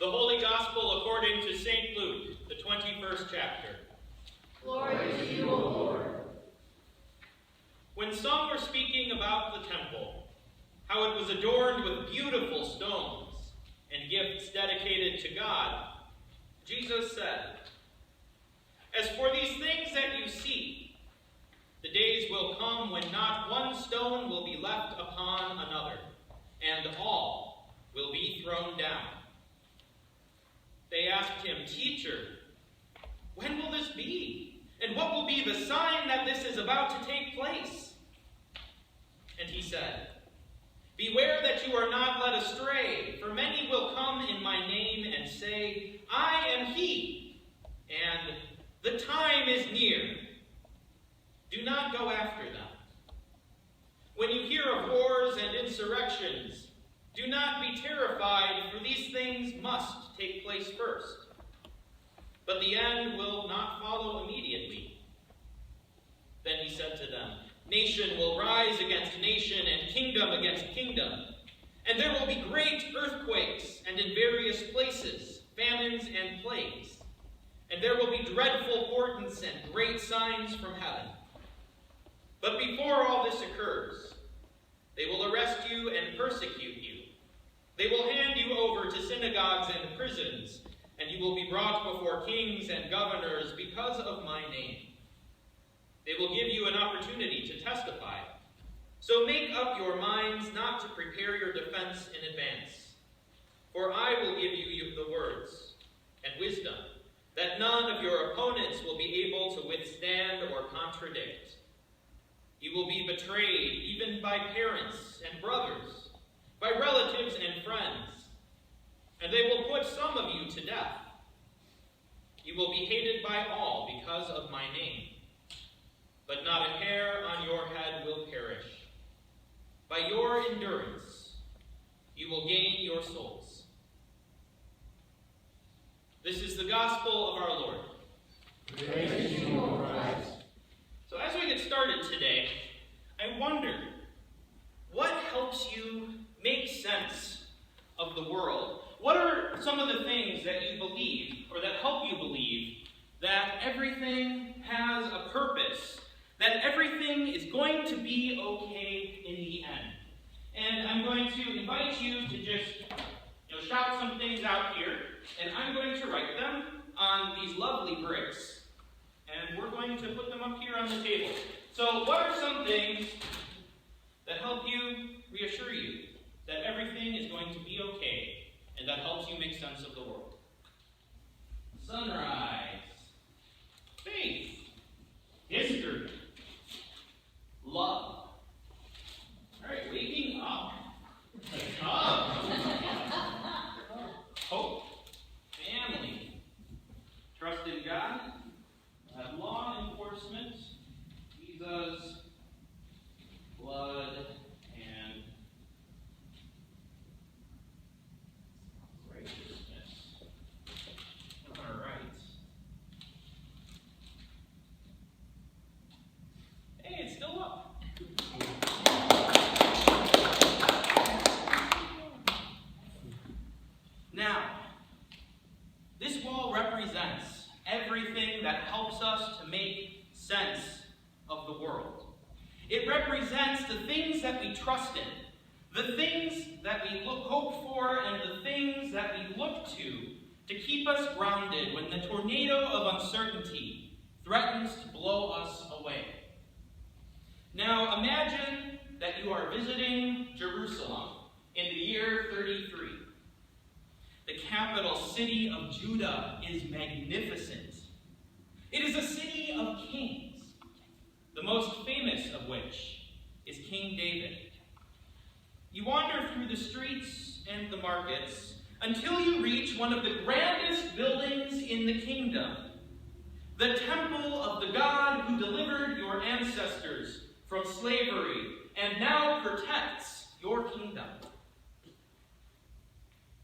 The Holy Gospel according to St. Luke, the 21st chapter. Glory to you, O Lord. When some were speaking about the temple, how it was adorned with beautiful stones and gifts dedicated to God, Jesus said, "As for these things that you see, the days will come when not one stone will be left upon another, and all will be thrown down." They asked him, "Teacher, when will this be? And what will be the sign that this is about to take place?" And he said, "Beware that you are not led astray, for many will come in my name and say, 'I am he,' and 'the time is near.' Do not go after them. When you hear of wars and insurrections, do not be terrified, for these things must take place first. But the end will not follow immediately." Then he said to them, "Nation will rise against nation and kingdom against kingdom. And there will be great earthquakes, and in various places, famines and plagues. And there will be dreadful portents and great signs from heaven. But before all this occurs, they will arrest you and persecute you. They will hand you over to synagogues and prisons, and you will be brought before kings and governors because of my name. They will give you an opportunity to testify. So make up your minds not to prepare your defense in advance. For I will give you the words and wisdom that none of your opponents will be able to withstand or contradict. You will be betrayed even by parents and brothers, by relatives and friends, and they will put some of you to death. You will be hated by all because of my name, but not a hair on your head will perish. By your endurance, you will gain your souls." This is the gospel of our Lord. Praise to you, O Christ. So as we get started today, I wonder, what helps you make sense of the world? What are some of the things that you believe, or that help you believe, that everything has a purpose, that everything is going to be okay in the end? And I'm going to invite you to just shout some things out here, and I'm going to write them on these lovely bricks, and we're going to put them up here on the table. So what are some things that help you reassure you that everything is going to be okay, and that helps you make sense of the world? Sunrise, faith, history, love. All right, waking up, hope, family, trust in God, law enforcement, visas, blood, and righteousness. All right. Hey, it's still up. Now, this wall represents everything that helps us to make sense of the world. It represents the things that we trust in, the things that we hope for, and the things that we look to keep us grounded when the tornado of uncertainty threatens to blow us away. Now imagine that you are visiting Jerusalem in the year 33. The capital city of Judah is magnificent. It is a city of kings, the most famous of which is King David. You wander through the streets and the markets until you reach one of the grandest buildings in the kingdom, the temple of the God who delivered your ancestors from slavery and now protects your kingdom.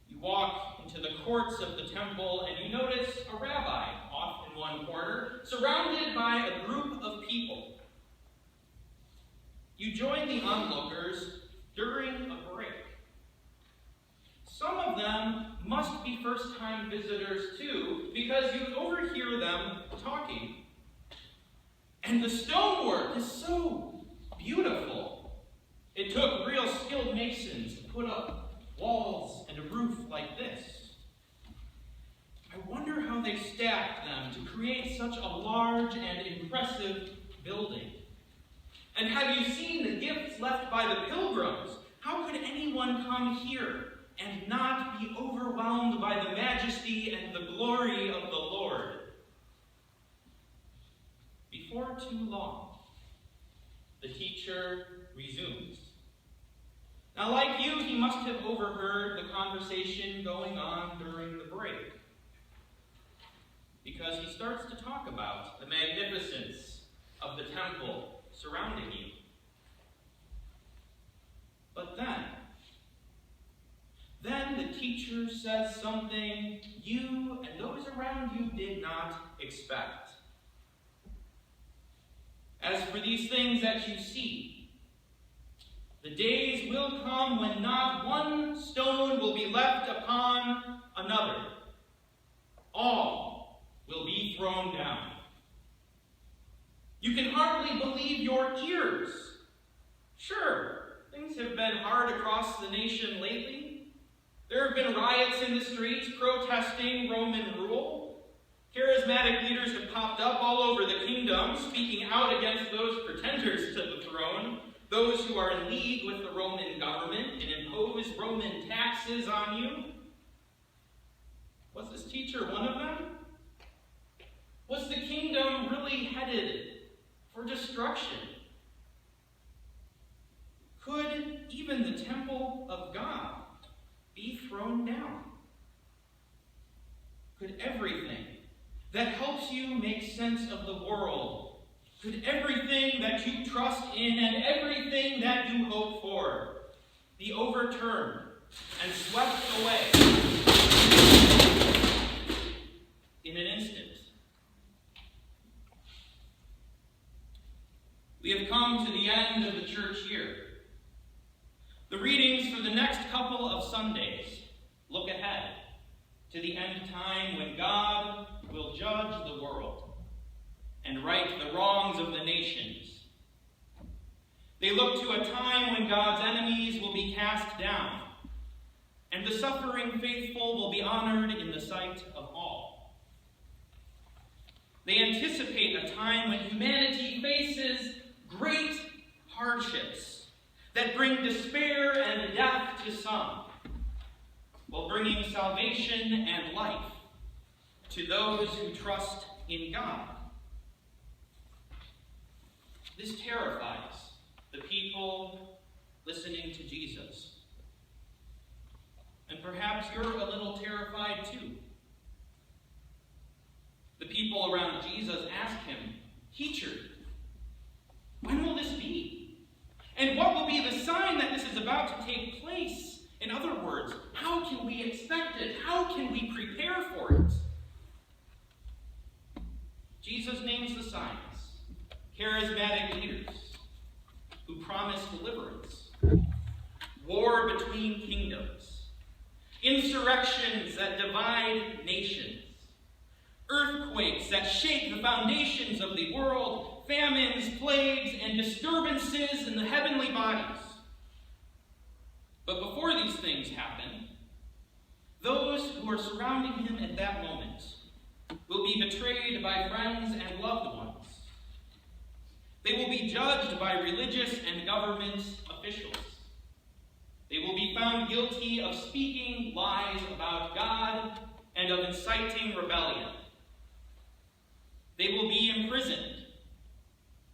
You walk into the courts of the temple and you notice a rabbi off in one corner, surrounded by a group of people. You join the onlookers during a break. Some of them must be first-time visitors too, because you overhear them talking. And the stonework is so beautiful. It took real skilled masons to put up walls and a roof like this. I wonder how they stacked them to create such a large and impressive building. And have you seen the gifts left by the pilgrims? How could anyone come here and not be overwhelmed by the majesty and the glory of the Lord? Before too long, the teacher resumes. Now, like you, he must have overheard the conversation going on during the break, because he starts to talk about the magnificence of the temple surrounding you. But then the teacher says something you and those around you did not expect. As for these things that you see, the days will come when not one stone will be left upon another. All will be thrown down. You can hardly believe your ears. Sure, things have been hard across the nation lately. There have been riots in the streets protesting Roman rule. Charismatic leaders have popped up all over the kingdom, speaking out against those pretenders to the throne, those who are in league with the Roman government and impose Roman taxes on you. Was this teacher one of them? Was the kingdom really headed for destruction? Could even the temple of God be thrown down? Could everything that helps you make sense of the world, could everything that you trust in and everything that you hope for be overturned and swept away in an instant? We have come to the end of the church year. The readings for the next couple of Sundays look ahead to the end time when God will judge the world and right the wrongs of the nations. They look to a time when God's enemies will be cast down and the suffering faithful will be honored in the sight of all. They anticipate a time when humanity faces great hardships that bring despair and death to some, while bringing salvation and life to those who trust in God. This terrifies the people listening to Jesus. And perhaps you're a little terrified too. The people around Jesus ask him, "Teacher, when will this be? And what will be the sign that this is about to take place? In other words, how can we expect it? How can we prepare for it?" Jesus names the signs, charismatic leaders who promise deliverance, war between kingdoms, insurrections that divide nations, earthquakes that shake the foundations of the world, famines, plagues, and disturbances in the heavenly bodies. But before these things happen, those who are surrounding him at that moment will be betrayed by friends and loved ones. They will be judged by religious and government officials. They will be found guilty of speaking lies about God and of inciting rebellion. They will be imprisoned,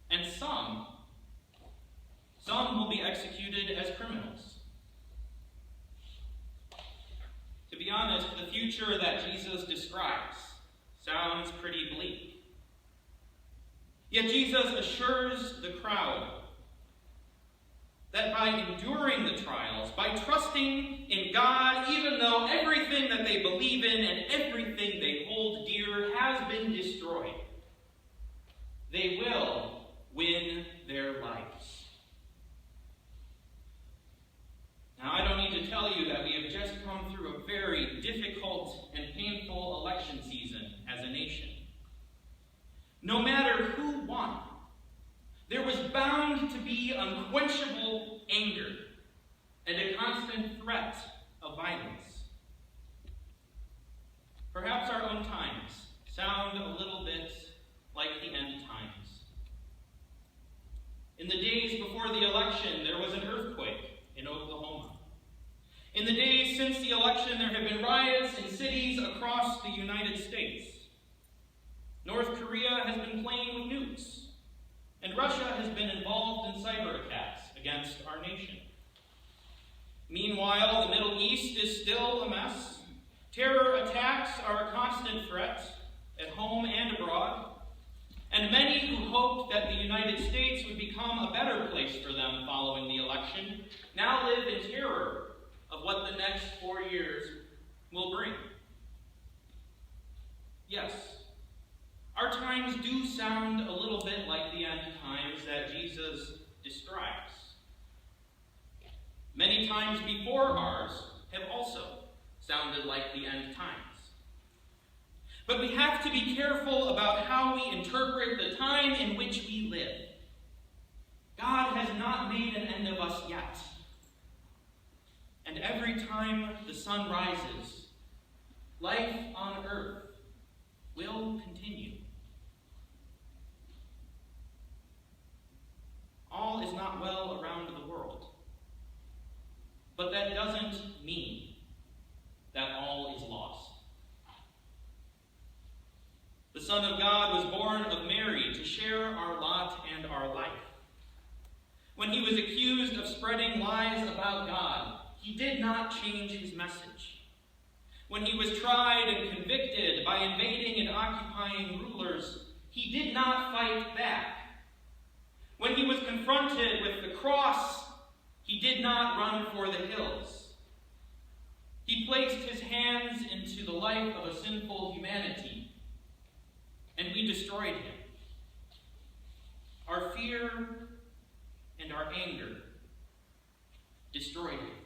and some will be executed as criminals. To be honest, the future that Jesus describes sounds pretty bleak. Yet Jesus assures the crowd that by enduring the trials, by trusting in God, even though everything that they believe in and everything they hold dear has been destroyed, they will win their lives. Now, I don't need to tell you that we have just come through a very difficult North Korea has been playing with nukes, and Russia has been involved in cyber attacks against our nation. Meanwhile, the Middle East is still a mess. Terror attacks are a constant threat at home and abroad, and many who hoped that the United States would become a better place for them following the election now live in terror of what the next 4 years will bring. Yes, our times do sound a little bit like the end times that Jesus describes. Many times before ours have also sounded like the end times. But we have to be careful about how we interpret the time in which we live. God has not made an end of us yet. And every time the sun rises, life on earth will continue. All is not well around the world. But that doesn't mean that all is lost. The Son of God was born of Mary to share our lot and our life. When he was accused of spreading lies about God, he did not change his message. When he was tried and convicted by invading and occupying rulers, he did not fight back. When he was confronted with the cross, he did not run for the hills. He placed his hands into the life of a sinful humanity, and we destroyed him. Our fear and our anger destroyed him.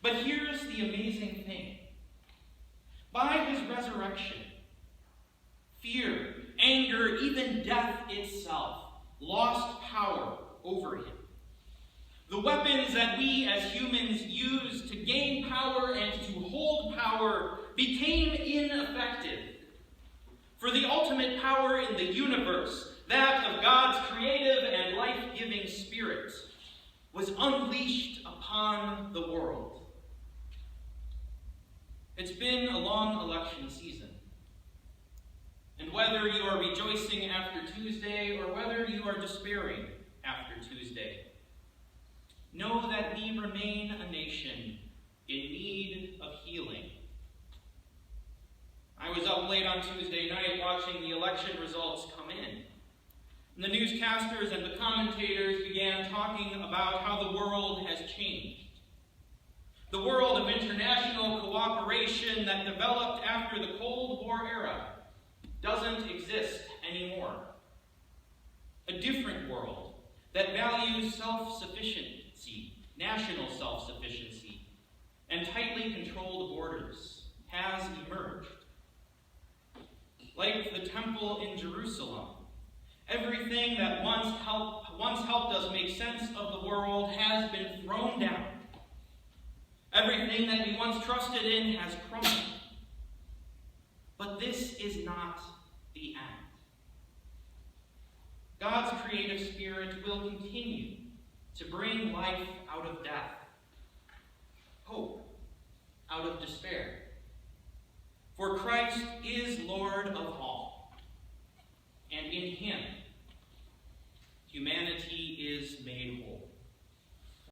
But here's the amazing thing. By his resurrection, fear, anger, even death itself lost power over him. The weapons that we as humans use to gain power and to hold power became ineffective. For the ultimate power in the universe, that of God's creative and life-giving spirit, was unleashed upon the world. It's been a long election season. And whether you are rejoicing after Tuesday or whether you are despairing after Tuesday, know that we remain a nation in need of healing. I was up late on Tuesday night watching the election results come in. And the newscasters and the commentators began talking about how the world has changed. The world of international cooperation that developed after the Cold War era doesn't exist anymore. A different world that values self-sufficiency, national self-sufficiency, and tightly controlled borders has emerged. Like the temple in Jerusalem, everything that once helped us make sense of the world has been thrown down. Everything that we once trusted in has crumbled. But this is not the end. God's creative spirit will continue to bring life out of death, hope out of despair. For Christ is Lord of all.